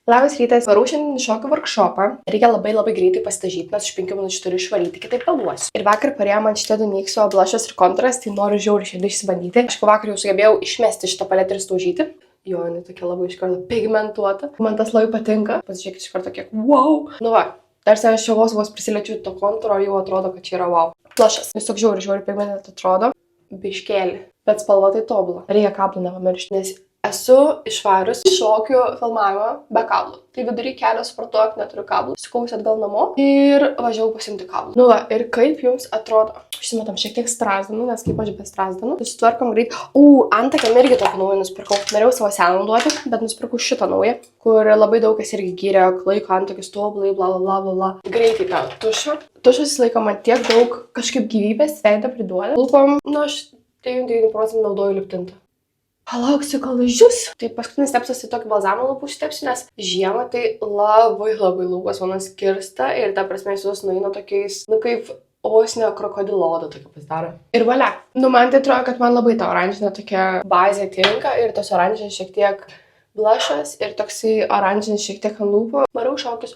Labas rytas, varau šiandien į šokių workshopą. Reikia labai greitai pasidažyti, nes už 5 minučių turiu išvalyti, kitaip vėluosiu. Ir vakar parėjo man šitie du NYX blushas ir kontūras, tai noriu žiauriai šiandien išsibandyti. Aš vakar jau sugebėjau išmesti šitą paletę ir staužyti. Jo, jinai tokia labai iš karto pigmentuota. Man tas labai patinka. Pasižiūrėkit iš karto kiek wow. Nu va, tarsi aš jau vos prisiliečiu to kontūro, jau atrodo, kad čia yra wow. Blushas. Jis toks žiauriai pigmentuotas atrodo. Biškėlį. Bet spalva tai tobula. Reikia kablų nepamiršti, nes esu išvarius šokių filmavimą be kablų. Tai vidury kelio supratau, kad neturiu kablų. Sukausi atgal namo ir važiavau pasiimti kablų. Nu va, ir kaip jums atrodo? Užsimetam šiek tiek strazdinų, nes kaip aš be strazdinų. Susitvarkom greit. Antakiam irgi tokį naują nusipirkau. Norėjau savo seną naudoti, bet nusipirkau šitą naują, kur labai daug kas irgi gyrė, laiko antakius tobulai, bla. Greitai tau tušo. Tušas laiko man tiek daug kažkaip gyvybės, veidą priduoda. Lūpom, nu aš 99% naudoju liptintą. Palauksiu, kol išdžius. Tai paskutinis stepsas į tokį balzamą lūpų stepsiu, nes žiemą tai labai lūpas manas kirsta ir ta prasme visus nueina tokiais, nu kaip osnio krokodilo oda tokia pasidaro. Ir valia. Nu man tai atrodo, kad man labai ta oranžinė tokia bazė tinka ir tas oranžinis šiek tiek blushas ir toksai oranžinis šiek tiek ant lūpų. Varau šokius.